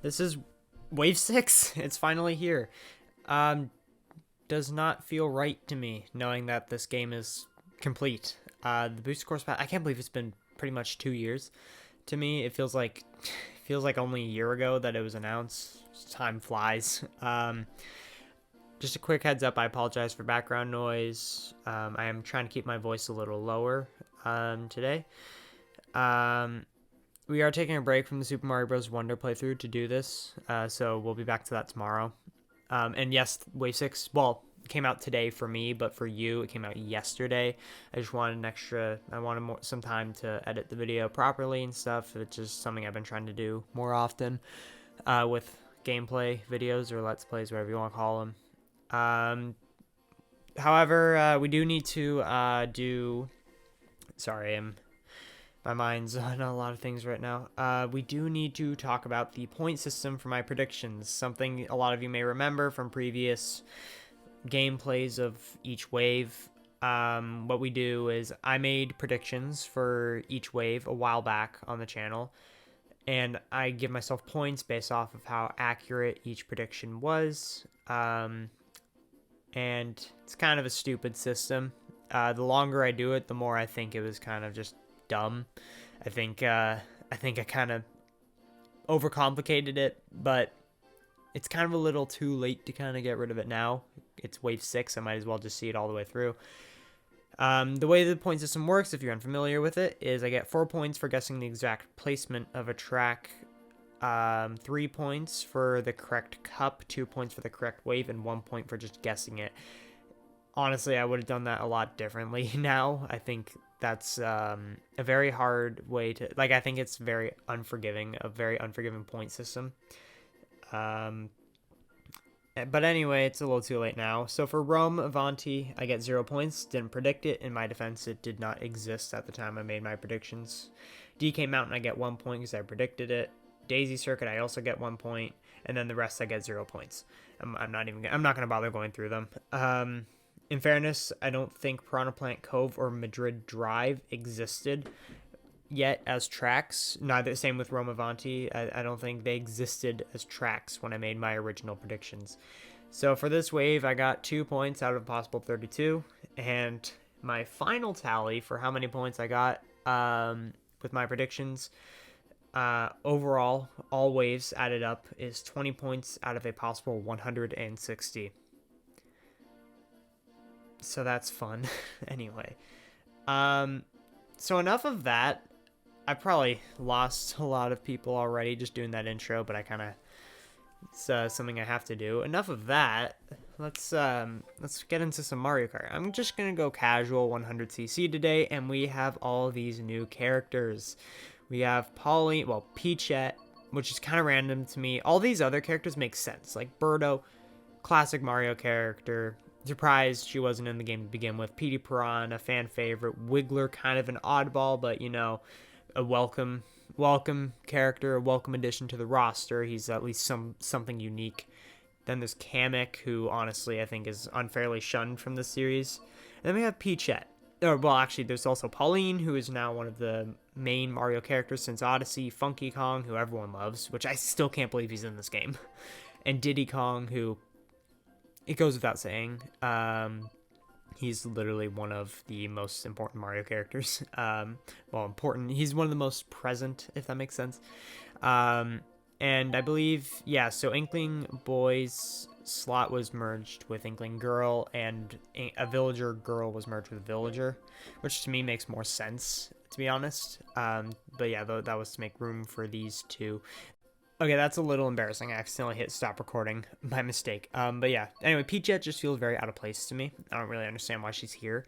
This is Wave 6. It's finally here. Does not feel right to me knowing that this game is complete. The boost course pass, I can't believe it's been pretty much 2 years. To me, it feels like only a year ago that it was announced. Time flies. Just a quick heads up, I apologize for background noise. I am trying to keep my voice a little lower today. We are taking a break from the Super Mario Bros. Wonder playthrough to do this, so we'll be back to that tomorrow. And yes, Wave 6, well, it came out today for me, but for you, it came out yesterday. I just wanted some time to edit the video properly and stuff. It's just something I've been trying to do more often with gameplay videos or Let's Plays, whatever you want to call them. However, we do need to Sorry, my mind's on a lot of things right now. We do need to talk about the point system for my predictions. Something a lot of you may remember from previous gameplays of each wave. What we do is I made predictions for each wave a while back on the channel, and I give myself points based off of how accurate each prediction was. And it's kind of a stupid system. The longer I do it, the more I think it was kind of just dumb. I think I kind of overcomplicated it, but it's kind of a little too late to kind of get rid of it now. It's Wave 6, I might as well just see it all the way through. The way the point system works, if you're unfamiliar with it, is I get 4 points for guessing the exact placement of a track, 3 points for the correct cup, 2 points for the correct wave, and 1 point for just guessing it. Honestly, I would have done that a lot differently now. I think that's a very hard way to... I think it's very unforgiving, a very unforgiving point system. But anyway, it's a little too late now. So for Rome Avanti, I get 0 points. Didn't predict it. In my defense, it did not exist at the time I made my predictions. DK Mountain, I get 1 point because I predicted it. Daisy Circuit, I also get 1 point. And then the rest, I get 0 points. I'm not going to bother going through them. In fairness, I don't think Piranha Plant Cove or Madrid Drive existed yet as tracks. Neither, same with Rome Avanti. I don't think they existed as tracks when I made my original predictions. So for this wave, I got 2 points out of a possible 32. And my final tally for how many points I got with my predictions, overall, all waves added up, is 20 points out of a possible 160. So that's fun. Anyway. So enough of that. I probably lost a lot of people already just doing that intro, but it's something I have to do. Enough of that. Let's get into some Mario Kart. I'm just gonna go casual 100cc today, and we have all these new characters. We have Peachette, which is kind of random to me. All these other characters make sense, like Birdo, classic Mario character. Surprised she wasn't in the game to begin with. Petey Piranha, fan favorite. Wiggler, kind of an oddball, but a welcome character, a welcome addition to the roster. He's at least something unique. Then there's Kamek, who honestly I think is unfairly shunned from the series. And then we have Peachette. There's also Pauline, who is now one of the main Mario characters since Odyssey. Funky Kong, who everyone loves, which I still can't believe he's in this game. And Diddy Kong, who... it goes without saying, he's literally one of the most important Mario characters. He's one of the most present, if that makes sense. And I believe, so Inkling Boy's slot was merged with Inkling Girl, and a Villager Girl was merged with Villager, which to me makes more sense, to be honest. But yeah, that was to make room for these two. Okay, that's a little embarrassing. I accidentally hit stop recording by mistake. But yeah, anyway, Peachette just feels very out of place to me. I don't really understand why she's here,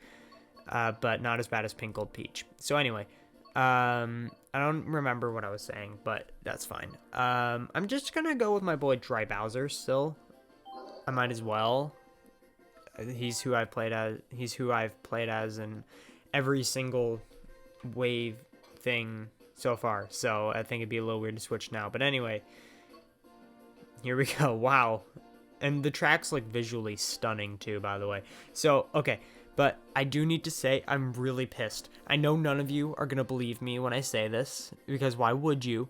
but not as bad as Pink Gold Peach. So anyway, I don't remember what I was saying, but that's fine. I'm just gonna go with my boy Dry Bowser still. I might as well. He's who I've played as in every single wave thing so far, so I think it'd be a little weird to switch now. But anyway, here we go. Wow. And the track's visually stunning too, by the way. So, okay, but I do need to say I'm really pissed. I know none of you are gonna believe me when I say this, because why would you?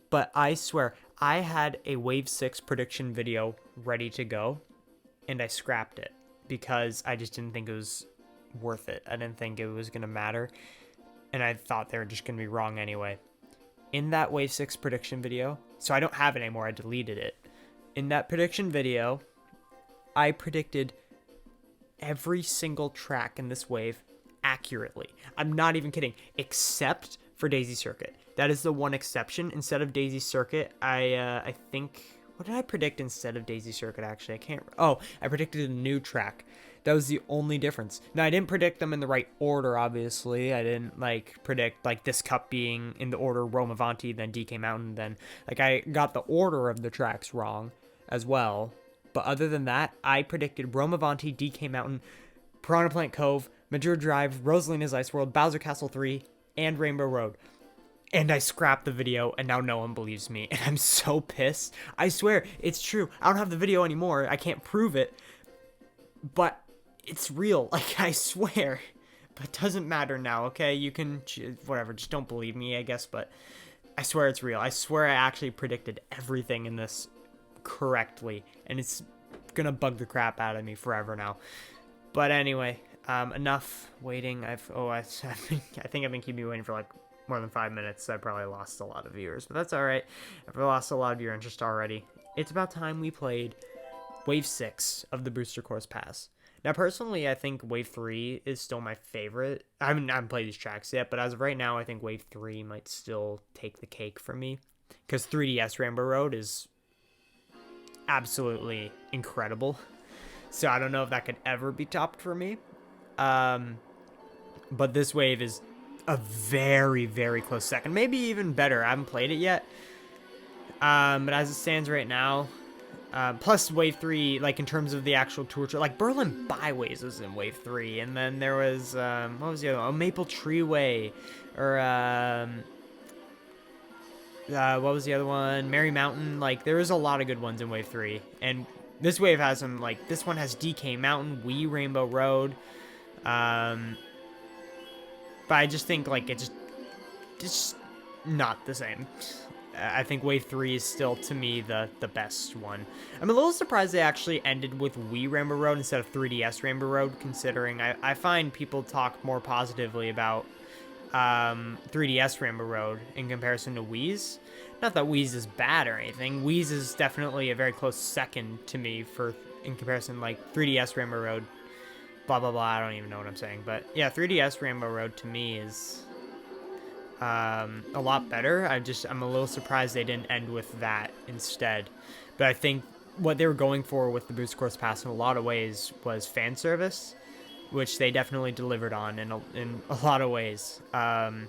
But I swear, I had a Wave 6 prediction video ready to go, and I scrapped it because I just didn't think it was worth it. I didn't think it was going to matter, and I thought they were just going to be wrong anyway. In that Wave 6 prediction video, so I don't have it anymore, I deleted it. In that prediction video, I predicted every single track in this wave accurately. I'm not even kidding, except for Daisy Circuit. That is the one exception. Instead of Daisy Circuit, I think, what did I predict instead of Daisy Circuit actually? I predicted a new track. That was the only difference. Now, I didn't predict them in the right order, obviously. I didn't, predict, this cup being in the order Rome Avanti, then DK Mountain, then, I got the order of the tracks wrong as well. But other than that, I predicted Rome Avanti, DK Mountain, Piranha Plant Cove, Madrid Drive, Rosalina's Ice World, Bowser Castle 3, and Rainbow Road. And I scrapped the video, and now no one believes me. And I'm so pissed. I swear, it's true. I don't have the video anymore. I can't prove it. But it's real. I swear. But it doesn't matter now, okay? You can, whatever, just don't believe me, I guess. But I swear it's real. I swear I actually predicted everything in this correctly. And it's gonna bug the crap out of me forever now. But anyway, enough waiting. I think I've been keeping you waiting for, more than 5 minutes. I probably lost a lot of viewers, but that's alright. I've lost a lot of your interest already. It's about time we played Wave 6 of the Booster Course Pass. Now, personally, I think Wave 3 is still my favorite. I haven't played these tracks yet, but as of right now, I think Wave 3 might still take the cake for me. Because 3DS Rainbow Road is absolutely incredible. So I don't know if that could ever be topped for me. But this wave is a very, very close second. Maybe even better. I haven't played it yet. But as it stands right now, plus Wave 3, in terms of the actual tour, Berlin Byways was in Wave 3. And then there was, what was the other one? Oh, Maple Treeway. Or, what was the other one? Merry Mountain. There was a lot of good ones in Wave 3. And this wave has some, this one has DK Mountain, Wii Rainbow Road. But I just think, it's just not the same. I think Wave 3 is still, to me, the best one. I'm a little surprised they actually ended with Wii Rainbow Road instead of 3DS Rainbow Road, considering I find people talk more positively about 3DS Rainbow Road in comparison to Wii's. Not that Wii's is bad or anything. Wii's is definitely a very close second to me in comparison, 3DS Rainbow Road. Blah, blah, blah, I don't even know what I'm saying. But, yeah, 3DS Rainbow Road to me is a lot better. I'm a little surprised they didn't end with that instead. But I think what they were going for with the Booster Course Pass in a lot of ways was fan service, which they definitely delivered on in a lot of ways. And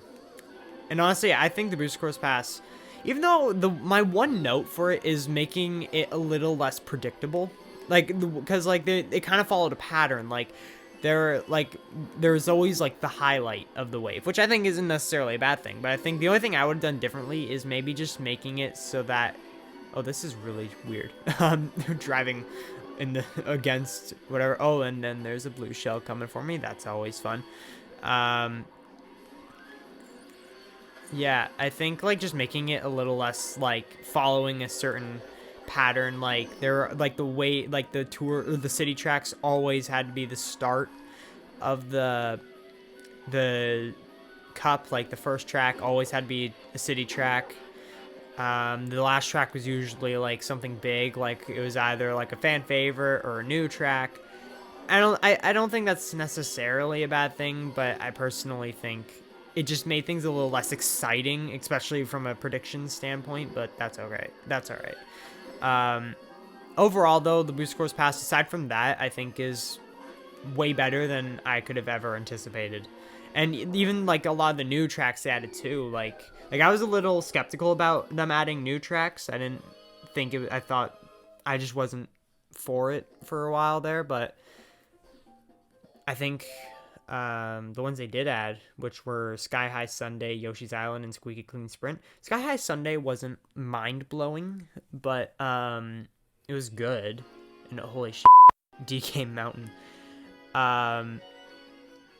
honestly, I think the Booster Course Pass, even though my one note for it is making it a little less predictable, because they kind of followed a pattern. There's always the highlight of the wave, which I think isn't necessarily a bad thing. But I think the only thing I would have done differently is maybe just making it so that, oh, this is really weird. Driving against whatever. Oh, and then there's a blue shell coming for me. That's always fun. Yeah, I think just making it a little less following a certain pattern, the way the tour or the city tracks always had to be the start of the cup. The first track always had to be a city track. The last track was usually something big, it was either a fan favorite or a new track. I don't think that's necessarily a bad thing, but I personally think it just made things a little less exciting, especially from a prediction standpoint. But that's okay. That's all right. Overall, though, the Booster Course Pass, aside from that, I think is way better than I could have ever anticipated. And even a lot of the new tracks they added too. I was a little skeptical about them adding new tracks. I didn't think it. I thought I just wasn't for it for a while there, but I think the ones they did add, which were Sky High Sunday, Yoshi's Island, and Squeaky Clean Sprint. Sky High Sunday wasn't mind-blowing, but it was good. And holy shit, DK Mountain.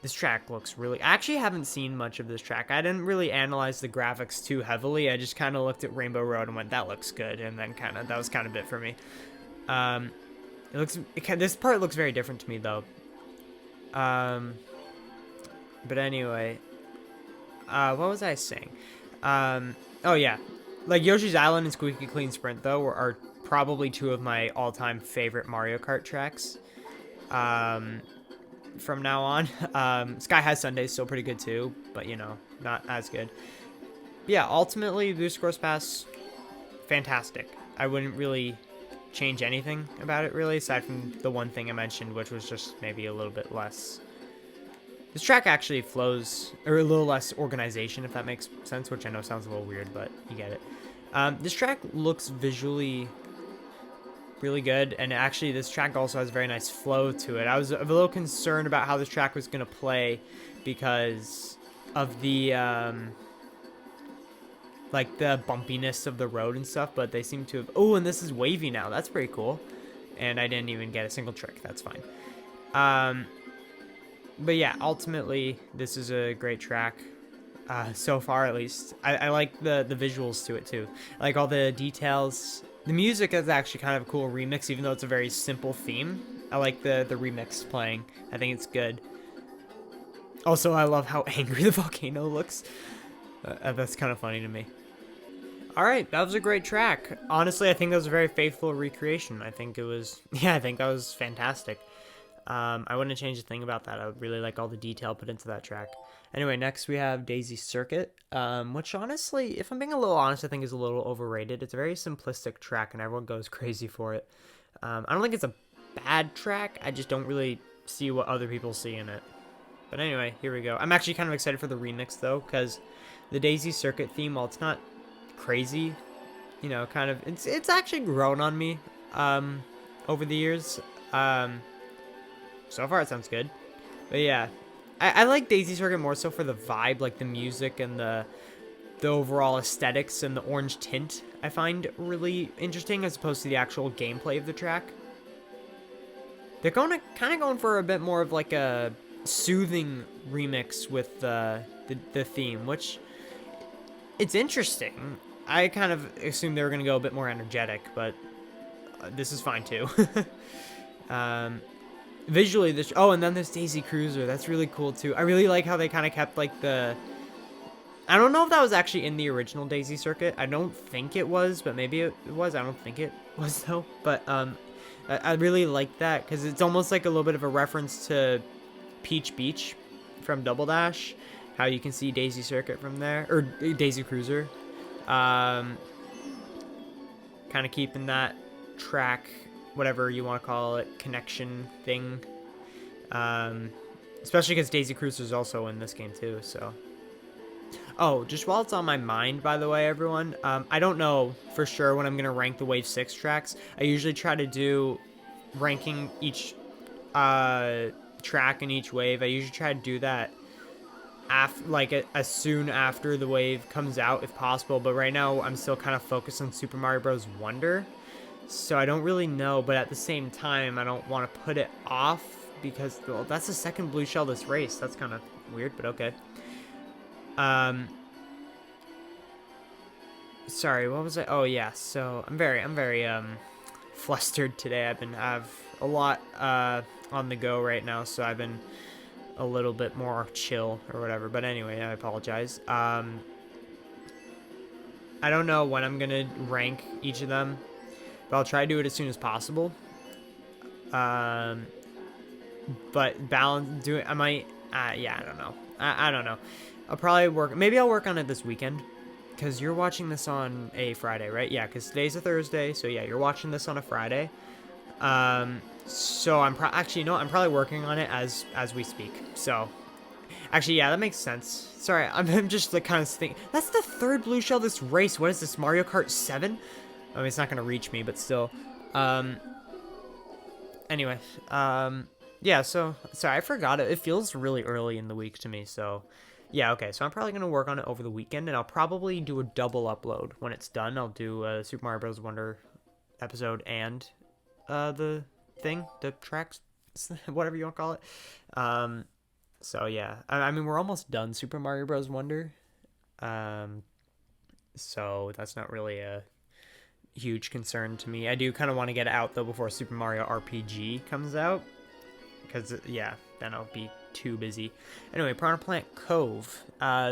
This track looks really... I actually haven't seen much of this track. I didn't really analyze the graphics too heavily. I just kind of looked at Rainbow Road and went, that looks good. And then that was kind of it for me. This part looks very different to me, though. But anyway, what was I saying? Oh yeah, like Yoshi's Island and Squeaky Clean Sprint though are probably two of my all-time favorite Mario Kart tracks. From now on, Sky High Sunday's still pretty good too, but you know, not as good. But yeah, ultimately, Boost Course Pass, fantastic. I wouldn't really change anything about it really, aside from the one thing I mentioned, which was just maybe a little bit less. This track actually flows, or a little less organization, if that makes sense, which I know sounds a little weird, but you get it. This track looks visually really good, and actually this track also has a very nice flow to it. I was a little concerned about how this track was going to play because of the, like the bumpiness of the road and stuff, but they seem to have... Oh, and this is wavy now. That's pretty cool. And I didn't even get a single trick. That's fine. But yeah, ultimately, this is a great track. So far, at least. I like the visuals to it, too. I like all the details. The music is actually kind of a cool remix, even though it's a very simple theme. I like the remix playing. I think it's good. Also, I love how angry the volcano looks. That's kind of funny to me. Alright, that was a great track. Honestly, I think that was a very faithful recreation. I think it was... Yeah, I think that was fantastic. I wouldn't change a thing about that. I would really like all the detail put into that track. Anyway, next we have Daisy Circuit, which honestly, if I'm being a little honest, I think is a little overrated. It's a very simplistic track, and everyone goes crazy for it. I don't think it's a bad track. I just don't really see what other people see in it. But anyway, here we go. I'm actually kind of excited for the remix, though, because the Daisy Circuit theme, while it's not crazy, you know, kind of, it's actually grown on me over the years. So far, it sounds good. But yeah, I like Daisy Circuit more so for the vibe, like the music and the overall aesthetics and the orange tint I find really interesting as opposed to the actual gameplay of the track. They're kind of going for a bit more of like a soothing remix with the theme, which it's interesting. I kind of assumed they were going to go a bit more energetic, but this is fine too. Visually, this... Oh, and then there's Daisy Cruiser. That's really cool, too. I really like how they kind of kept, like, the... I don't know if that was actually in the original Daisy Circuit. I don't think it was, but maybe it was. I don't think it was, though. But, I really like that, because it's almost like a little bit of a reference to Peach Beach from Double Dash. How you can see Daisy Circuit from there. Or Daisy Cruiser. Kind of keeping that track... whatever you want to call it, connection thing. Especially because Daisy Cruiser is also in this game too, so. Oh, just while it's on my mind, by the way, everyone, I don't know for sure when I'm going to rank the Wave 6 tracks. I usually try to do ranking each track in each wave. I usually try to do that as soon after the wave comes out, if possible. But right now, I'm still kind of focused on Super Mario Bros. Wonder. So I don't really know, but at the same time, I don't want to put it off because, well, that's the second blue shell this race. That's kind of weird, but okay. Sorry, what was I? Oh yeah, so I'm very flustered today. I've a lot on the go right now, so I've been a little bit more chill or whatever. But anyway, I apologize. I don't know when I'm gonna rank each of them. But I'll try to do it as soon as possible. But I might, yeah, I don't know. I don't know. I'll probably maybe I'll work on it this weekend. Because you're watching this on a Friday, right? Yeah, because today's a Thursday. So yeah, you're watching this on a Friday. So I'm probably working on it as we speak. So, actually, yeah, that makes sense. Sorry, I'm just like kind of thinking. That's the third blue shell this race. What is this, Mario Kart 7? I mean, it's not going to reach me, but still. Anyway, yeah, so, sorry, I forgot it. It feels really early in the week to me, so, yeah, okay. So I'm probably going to work on it over the weekend, and I'll probably do a double upload. When it's done, I'll do a Super Mario Bros. Wonder episode and the tracks, whatever you want to call it. So yeah, I mean we're almost done Super Mario Bros. Wonder, so that's not really a huge concern to me. I do kind of want to get it out though before Super Mario RPG comes out, because yeah, then I'll be too busy. Anyway, Piranha Plant Cove.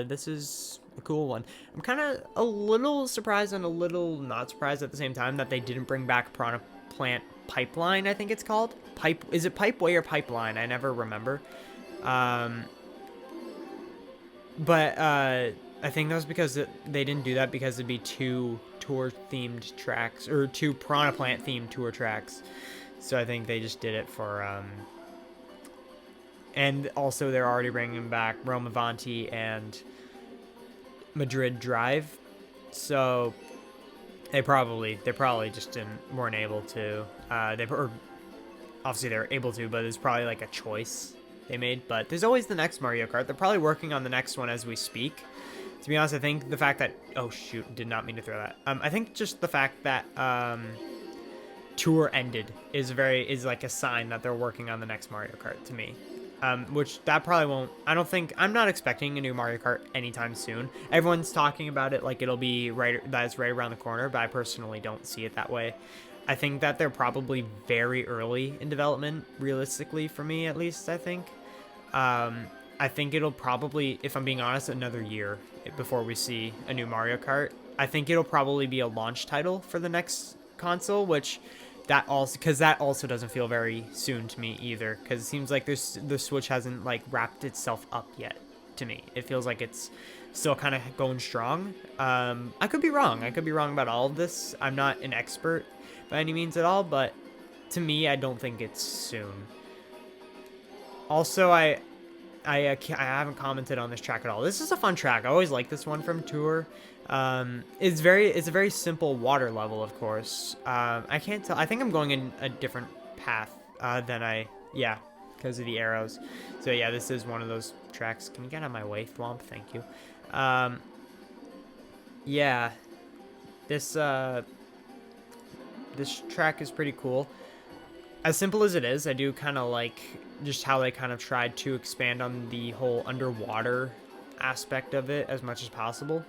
This is a cool one. I'm kind of a little surprised and a little not surprised at the same time that they didn't bring back Piranha Plant Pipeline, I think it's called. Is it Pipeway or Pipeline? I never remember. But I think that was because they didn't do that because it'd be two tour-themed tracks, or two Piranha Plant-themed tour tracks. So I think they just did it for... And also they're already bringing back Rome Avanti and Madrid Drive. So they probably just weren't able to. Obviously they're able to, but it's probably like a choice they made. But there's always the next Mario Kart. They're probably working on the next one as we speak. To be honest, I think the fact that... Oh, shoot. Did not mean to throw that. I think just the fact that Tour ended is like a sign that they're working on the next Mario Kart to me. Which that probably won't... I'm not expecting a new Mario Kart anytime soon. Everyone's talking about it like it'll be that's right around the corner, but I personally don't see it that way. I think that they're probably very early in development, realistically, for me at least, I think. I think it'll probably, if I'm being honest, another year before we see a new Mario Kart. I think it'll probably be a launch title for the next console, which that also doesn't feel very soon to me either, because it seems like the Switch hasn't like wrapped itself up yet to me. It feels like it's still kind of going strong. I could be wrong. I could be wrong about all of this. I'm not an expert by any means at all, but to me, I don't think it's soon. Also, I haven't commented on this track at all. This is a fun track. I always like this one from Tour. It's a very simple water level, of course. I can't tell. I think I'm going in a different path because of the arrows. So yeah, this is one of those tracks. Can you get out of my way, Thwomp? Thank you. Yeah, this track is pretty cool. As simple as it is, I do kind of like just how they kind of tried to expand on the whole underwater aspect of it as much as possible.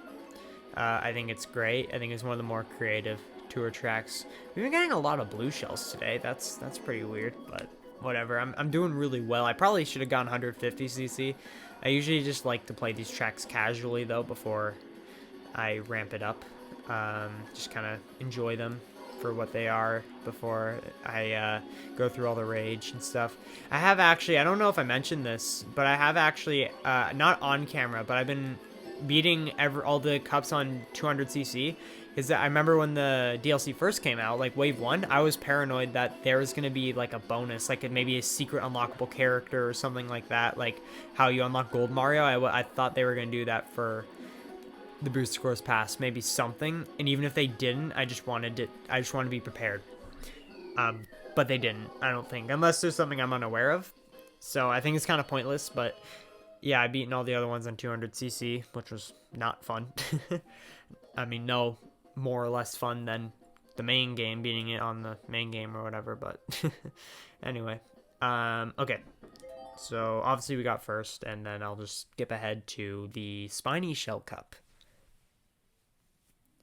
I think it's great. I think it's one of the more creative Tour tracks. We've been getting a lot of blue shells today. That's pretty weird, but whatever. I'm doing really well. I probably should have gone 150cc. I usually just like to play these tracks casually though before I ramp it up. Just kind of enjoy them for what they are before I go through all the rage and stuff. I have actually, I don't know if I mentioned this, but I have actually, not on camera, but I've been beating all the cups on 200cc. Is that I remember when the DLC first came out, like Wave 1, I was paranoid that there was going to be like a bonus, like maybe a secret unlockable character or something like that, like how you unlock Gold Mario. I thought they were going to do that for the Booster Course Pass, maybe something, and even if they didn't, I just wanted to be prepared. But they didn't, I don't think, unless there's something I'm unaware of. So I think it's kind of pointless, but yeah, I beaten all the other ones on 200cc, which was not fun. I mean, no more or less fun than the main game, beating it on the main game or whatever, but anyway. Okay. So obviously we got first, and then I'll just skip ahead to the Spiny Shell Cup.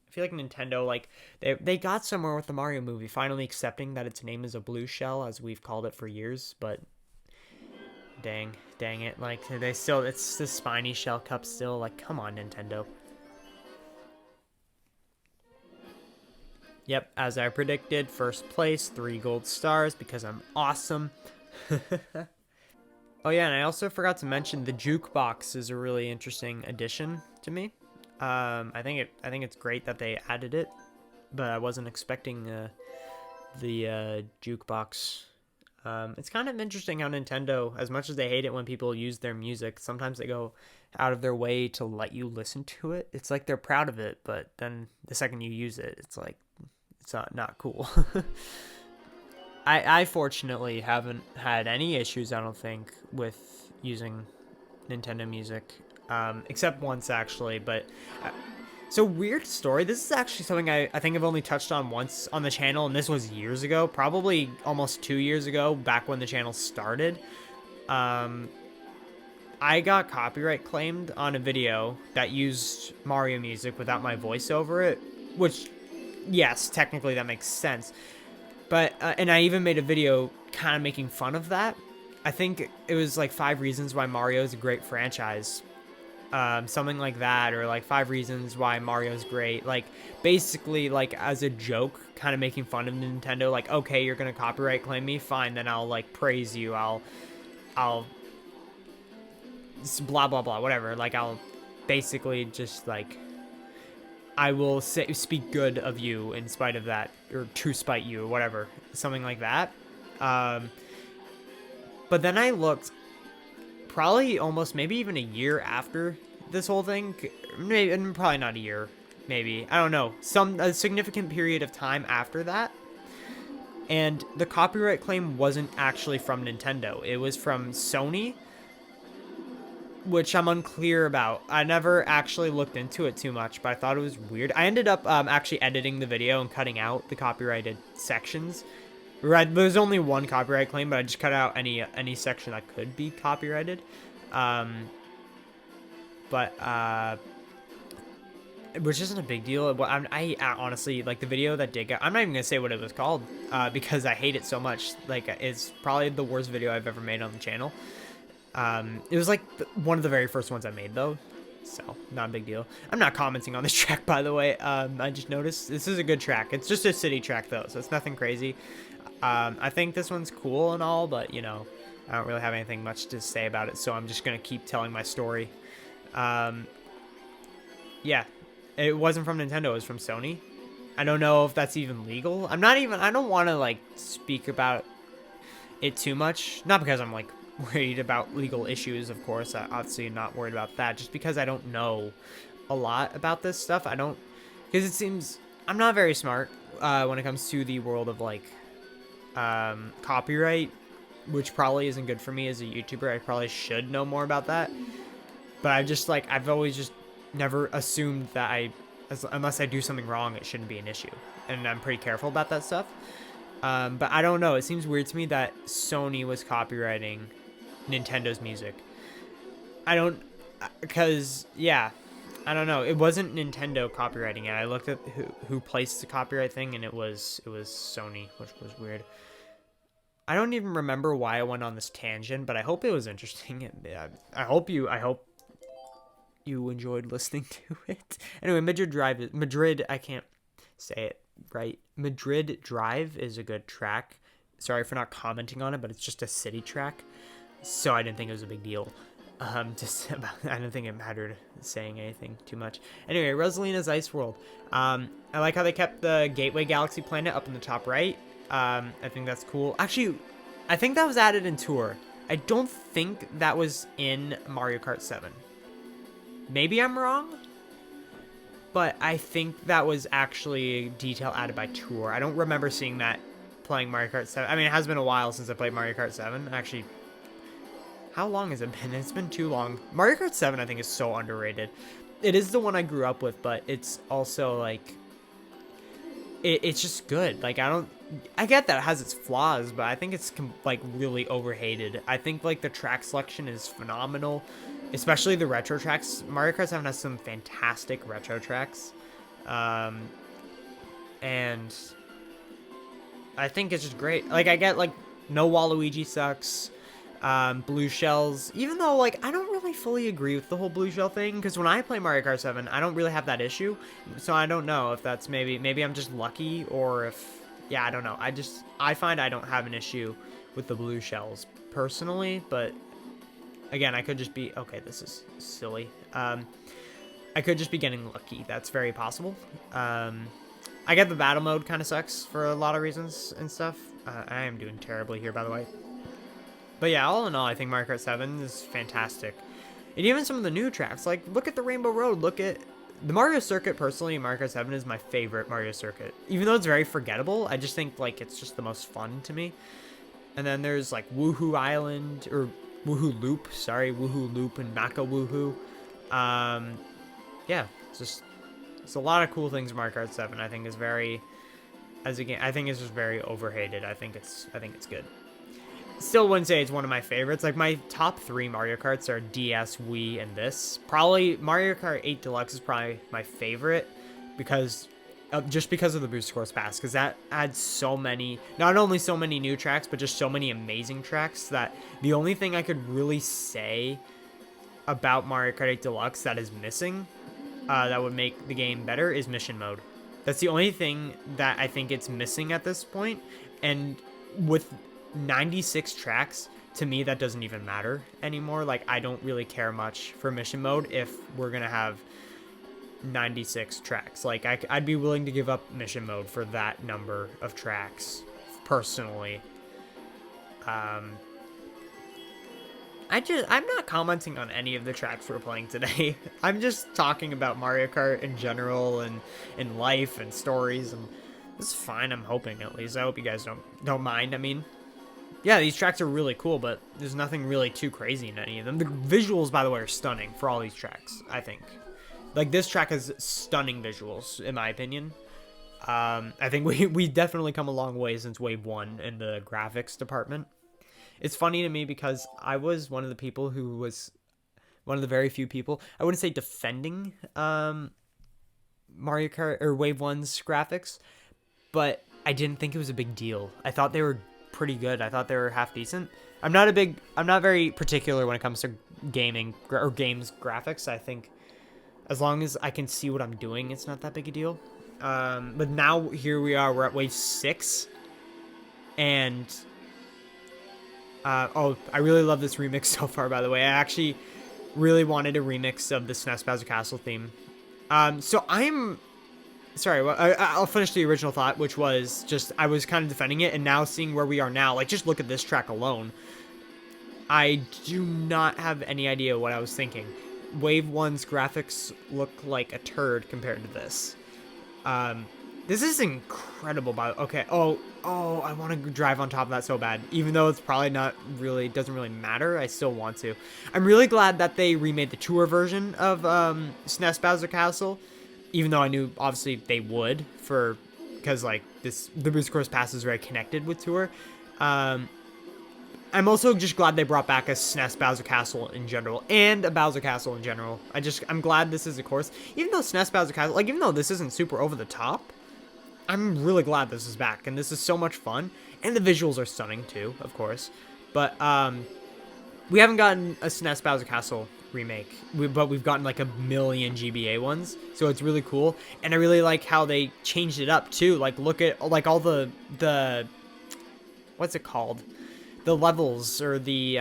I feel like Nintendo, like, they got somewhere with the Mario movie, finally accepting that its name is a blue shell, as we've called it for years, but dang it, like, it's the Spiny Shell Cup still, like, come on, Nintendo. Yep, as I predicted, first place, 3 gold stars, because I'm awesome. Oh yeah, and I also forgot to mention the jukebox is a really interesting addition to me. I think it's great that they added it, but I wasn't expecting the jukebox. It's kind of interesting how Nintendo, as much as they hate it when people use their music, sometimes they go out of their way to let you listen to it. It's like they're proud of it, but then the second you use it, it's like it's not cool. I fortunately haven't had any issues, I don't think, with using Nintendo music, except once actually, but so weird story. This is actually something I think I've only touched on once on the channel, and this was years ago, probably almost 2 years ago, back when the channel started. I got copyright claimed on a video that used Mario music without my voice over it, which, yes, technically that makes sense. But, and I even made a video kind of making fun of that. I think it was like 5 reasons why Mario is a great franchise. Something like that, or like 5 reasons why Mario's great. Like, basically, like, as a joke, kind of making fun of Nintendo. Like, okay, you're gonna copyright claim me? Fine, then I'll, like, praise you. I'll blah, blah, blah, whatever. Like, I'll basically just, like, I will speak good of you in spite of that, or to spite you, or whatever. Something like that. But then I looked, probably almost, maybe even a year after this whole thing, maybe, probably not a year, maybe, I don't know, a significant period of time after that, and the copyright claim wasn't actually from Nintendo. It was from Sony, which I'm unclear about. I never actually looked into it too much, but I thought it was weird. I ended up actually editing the video and cutting out the copyrighted sections. Right, there's only one copyright claim, but I just cut out any section that could be copyrighted. Which isn't a big deal. I honestly, like, the video that did get, I'm not even gonna say what it was called, because I hate it so much. Like, it's probably the worst video I've ever made on the channel. It was like one of the very first ones I made, though, so not a big deal. I'm not commenting on this track, by the way. I just noticed this is a good track. It's just a city track, though, so it's nothing crazy. I think this one's cool and all, but, you know, I don't really have anything much to say about it, so I'm just gonna keep telling my story. Yeah, it wasn't from Nintendo, it was from Sony. I don't know if that's even legal. I don't want to, like, speak about it too much. Not because I'm, like, worried about legal issues, of course. I'm obviously not worried about that. Just because I don't know a lot about this stuff. Because it seems I'm not very smart when it comes to the world of, like, copyright, which probably isn't good for me as a YouTuber. I probably should know more about that. But I've always just never assumed that unless I do something wrong, it shouldn't be an issue. And I'm pretty careful about that stuff. But I don't know. It seems weird to me that Sony was copywriting Nintendo's music. Yeah, I don't know. It wasn't Nintendo copywriting it. I looked at who placed the copyright thing, and it was Sony, which was weird. I don't even remember why I went on this tangent, but I hope it was interesting. I hope you enjoyed listening to it. Anyway, Madrid. I can't say it right. Madrid Drive is a good track. Sorry for not commenting on it, but it's just a city track, so I didn't think it was a big deal. I don't think it mattered saying anything too much. Anyway, Rosalina's Ice World. I like how they kept the Gateway Galaxy planet up in the top right. I think that's cool. Actually, I think that was added in Tour. I don't think that was in Mario Kart 7. Maybe I'm wrong, but I think that was actually a detail added by Tour. I don't remember seeing that playing Mario Kart 7. I mean, it has been a while since I played Mario Kart 7. Actually, how long has it been? It's been too long. Mario Kart 7, I think, is so underrated. It is the one I grew up with, but it's also, like, it's just good. Like, I get that it has its flaws, but I think it's, like, really overhated. I think, like, the track selection is phenomenal, especially the retro tracks. Mario Kart 7 has some fantastic retro tracks. And I think it's just great. Like, I get, like, no Waluigi sucks. Blue shells, even though, like, I don't really fully agree with the whole blue shell thing, because when I play Mario Kart 7, I don't really have that issue, so I don't know if that's maybe I'm just lucky, or if, yeah, I don't know. I find I don't have an issue with the blue shells, personally, but, again, I could just be, okay, this is silly, I could just be getting lucky. That's very possible. I get the battle mode kind of sucks for a lot of reasons and stuff. I am doing terribly here, by the way. But yeah, all in all, I think Mario Kart 7 is fantastic. And even some of the new tracks, like, look at the Rainbow Road, look at the Mario Circuit. Personally, Mario Kart 7 is my favorite Mario Circuit. Even though it's very forgettable, I just think, like, it's just the most fun to me. And then there's, like, Woohoo Island, or Woohoo Loop, sorry, Woohoo Loop and Maka Woohoo. Yeah, it's a lot of cool things Mario Kart 7, I think, is very, as a game, I think it's just very overhated. I think it's good. still wouldn't say it's one of my favorites. Like, my top 3 Mario Karts are DS, Wii, and this. Probably Mario Kart 8 Deluxe is probably my favorite because just because of the Booster Course Pass, because that adds so many, not only so many new tracks, but just so many amazing tracks that the only thing I could really say about Mario Kart 8 Deluxe that is missing, that would make the game better, is mission mode. That's the only thing that I think it's missing at this point, and with 96 tracks, to me that doesn't even matter anymore. Like, I don't really care much for mission mode if we're gonna have 96 tracks. Like, I'd be willing to give up mission mode for that number of tracks, personally. I'm not commenting on any of the tracks we're playing today. I'm just talking about Mario Kart in general and in life and stories, and it's fine. I'm hoping, at least. I hope you guys don't mind. I mean, yeah, these tracks are really cool, but there's nothing really too crazy in any of them. The visuals, by the way, are stunning for all these tracks, I think. Like, this track has stunning visuals, in my opinion. I think we definitely come a long way since Wave 1 in the graphics department. It's funny to me because I was one of the people who was one of the very few people, I wouldn't say defending Mario Kart or Wave 1's graphics, but I didn't think it was a big deal. I thought they were pretty good. I thought they were half decent. I'm not very particular when it comes to gaming or games graphics. I think as long as I can see what I'm doing, it's not that big a deal. But now here we are, we're at Wave 6, and oh, I really love this remix so far, by the way. I actually really wanted a remix of the SNES Bowser Castle theme. So I'm sorry, I'll finish the original thought, which was just I was kind of defending it, and now seeing where we are now, like, just look at this track alone. I do not have any idea what I was thinking. Wave 1's graphics look like a turd compared to this. This is incredible. Okay. Oh, I want to drive on top of that so bad. Even though it's probably not really, doesn't really matter, I still want to. I'm really glad that they remade the tour version of SNES Bowser Castle. Even though I knew, obviously, they would, because, like, the Booster Course Pass is very connected with tour. I'm also just glad they brought back a SNES Bowser Castle in general, and a Bowser Castle in general. I'm glad this is a course. Even though SNES Bowser Castle, like, even though this isn't super over the top, I'm really glad this is back, and this is so much fun. And the visuals are stunning, too, of course. But, we haven't gotten a SNES Bowser Castle remake, but we've gotten, like, a million GBA ones, so it's really cool. And I really like how they changed it up, too. Like, look at, like, all the what's it called? The levels, or the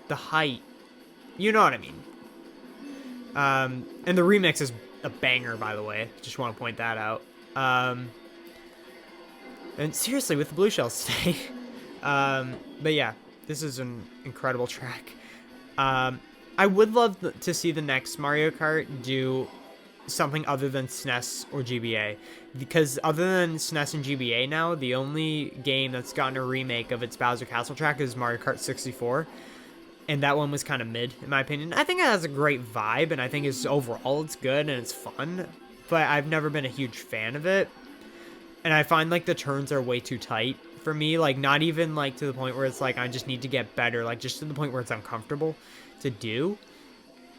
height. You know what I mean. And the remix is a banger, by the way. Just want to point that out. And seriously, with the blue shells today. But yeah, this is an incredible track. I would love to see the next Mario Kart do something other than SNES or GBA, because other than SNES and GBA now, the only game that's gotten a remake of its Bowser Castle track is Mario Kart 64, and that one was kind of mid, in my opinion. I think it has a great vibe, and I think overall it's good and it's fun, but I've never been a huge fan of it, and I find, like, the turns are way too tight for me, like, not even, like, to the point where it's like I just need to get better, like, just to the point where it's uncomfortable to do.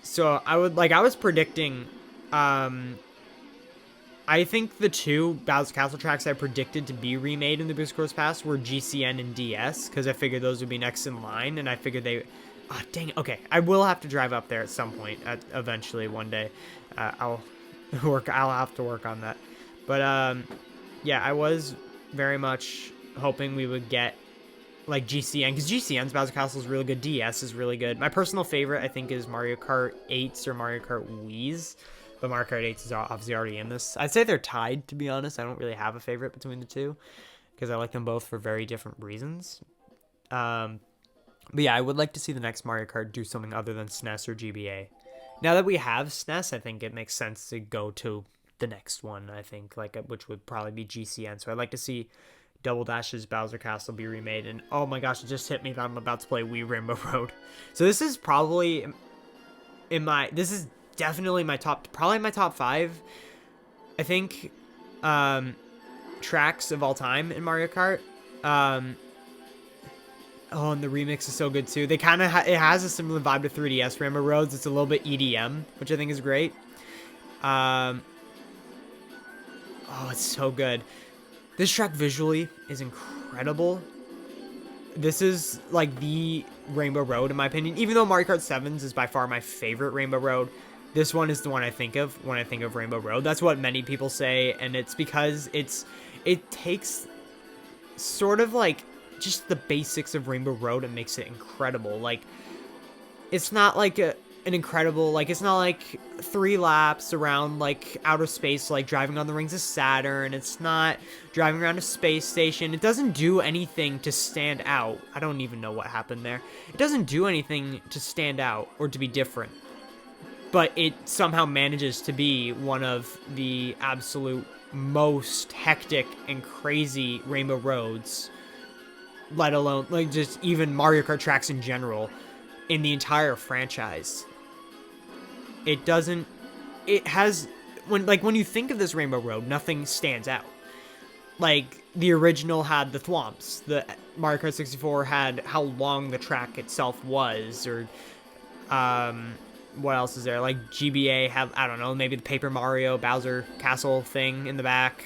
So I was predicting, I think the two Bowser Castle tracks I predicted to be remade in the Booster Course Pass were GCN and DS, because I figured those would be next in line, and I figured they... Oh, dang it. Okay, I will have to drive up there at some point, eventually, one day. I'll have to work on that. But, yeah, I was very much hoping we would get, like, GCN, because GCN's Bowser Castle is really good, DS is really good. My personal favorite, I think, is Mario Kart 8's or Mario Kart Wii's. But Mario Kart 8 is obviously already in this. I'd say they're tied, to be honest. I don't really have a favorite between the two, because I like them both for very different reasons. But yeah, I would like to see the next Mario Kart do something other than SNES or GBA. Now that we have SNES, I think it makes sense to go to the next one, I think, like, which would probably be GCN. So I'd like to see Double Dash's Bowser Castle be remade. And oh my gosh, it just hit me that I'm about to play Wii Rainbow Road. So this is probably this is definitely probably my top 5, I think, tracks of all time in Mario Kart. Oh, and the remix is so good too. They kind of it has a similar vibe to 3DS Rainbow Roads. It's a little bit EDM, which I think is great. Oh, it's so good. This track visually is incredible. This is like the Rainbow Road in my opinion. Even though Mario Kart 7's is by far my favorite Rainbow Road, this one is the one I think of when I think of Rainbow Road. That's what many people say, and it's because it takes sort of like just the basics of Rainbow Road and makes it incredible. Like, it's not like an incredible, like, it's not like 3 laps around like outer space, like driving on the rings of Saturn. It's not driving around a space station. It doesn't do anything to stand out. I don't even know what happened there. It doesn't do anything to stand out or to be different, but it somehow manages to be one of the absolute most hectic and crazy Rainbow Roads, let alone like just even Mario Kart tracks in general in the entire franchise. It doesn't, it has, when you think of this Rainbow Road, nothing stands out. Like, the original had the thwomps, the Mario Kart 64 had how long the track itself was, or what else is there? Like, GBA have, I don't know, maybe the Paper Mario Bowser Castle thing in the back.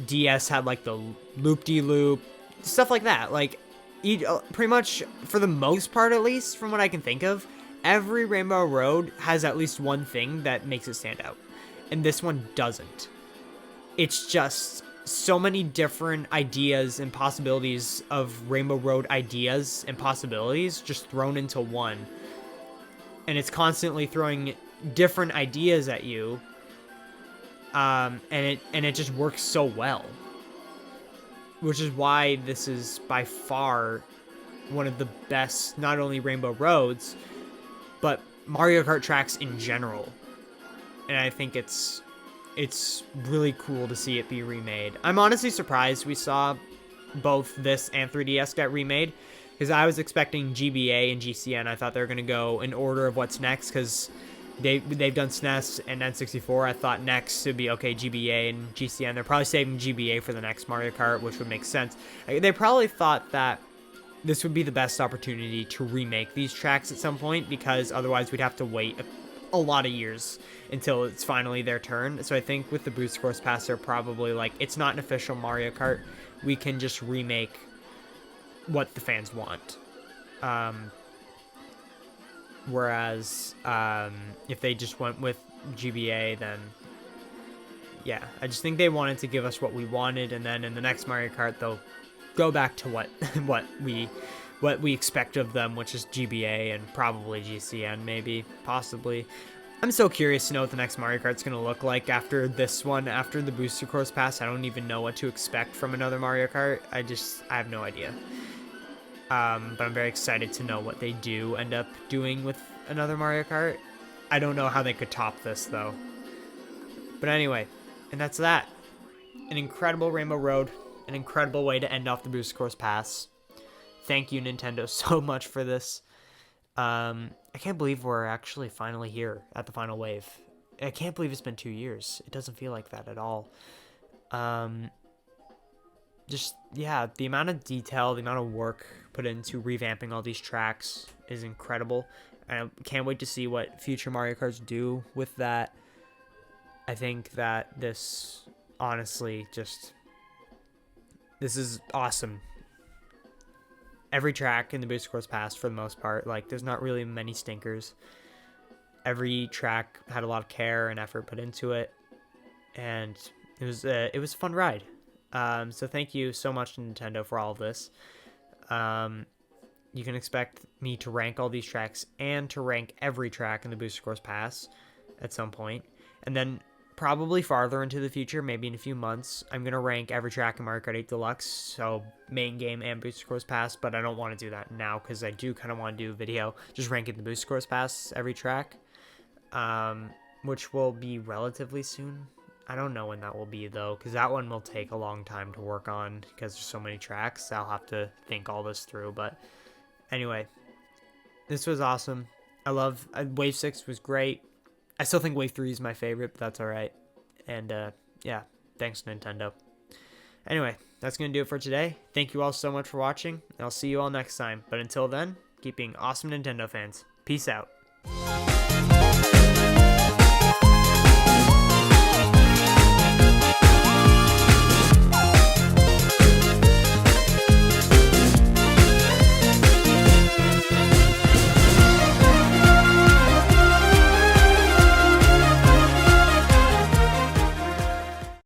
DS had like the loop-de-loop, stuff like that. Like, pretty much, for the most part at least, from what I can think of, every Rainbow Road has at least one thing that makes it stand out. And this one doesn't. It's just so many different ideas and possibilities of Rainbow Road ideas and possibilities just thrown into one. And it's constantly throwing different ideas at you. And it just works so well. Which is why this is by far one of the best, not only Rainbow Roads, but Mario Kart tracks in general. And I think it's really cool to see it be remade. I'm honestly surprised we saw both this and 3DS get remade, because I was expecting GBA and GCN. I thought they were going to go in order of what's next, because they've done SNES and N64. I thought next would be, okay, GBA and GCN. They're probably saving GBA for the next Mario Kart, which would make sense. They probably thought that this would be the best opportunity to remake these tracks at some point, because otherwise we'd have to wait a lot of years until it's finally their turn. So I think with the Boost Course Pass, they're probably like, it's not an official Mario Kart. We can just remake what the fans want. Whereas if they just went with GBA, then yeah, I just think they wanted to give us what we wanted, and then in the next Mario Kart they'll go back to what we expect of them, which is GBA and probably GCN, maybe, possibly. I'm so curious to know what the next Mario Kart's gonna look like after this one, after the Booster Course Pass. I don't even know what to expect from another Mario Kart. I have no idea. But I'm very excited to know what they do end up doing with another Mario Kart. I don't know how they could top this, though. But anyway, and that's that. An incredible Rainbow Road. An incredible way to end off the Booster Course Pass. Thank you, Nintendo, so much for this. I can't believe we're actually finally here at the final wave. I can't believe it's been 2 years. It doesn't feel like that at all. Just, yeah, the amount of detail, the amount of work put into revamping all these tracks is incredible. And I can't wait to see what future Mario Karts do with that. I think that this, honestly, this is awesome. Every track in the Booster Course Pass, for the most part, like, there's not really many stinkers. Every track had a lot of care and effort put into it, and it was a fun ride. So thank you so much to Nintendo for all of this. You can expect me to rank all these tracks and to rank every track in the Booster Course Pass at some point. And then probably farther into the future, maybe in a few months, I'm going to rank every track in Mario Kart 8 Deluxe, so main game and Booster Course Pass, but I don't want to do that now because I do kind of want to do a video just ranking the Booster Course Pass every track, which will be relatively soon. I don't know when that will be, though, because that one will take a long time to work on because there's so many tracks. I'll have to think all this through, but anyway, this was awesome. I love Wave 6 was great. I still think Wave 3 is my favorite, but that's all right. And yeah, thanks, Nintendo. Anyway, that's going to do it for today. Thank you all so much for watching, and I'll see you all next time. But until then, keep being awesome Nintendo fans. Peace out.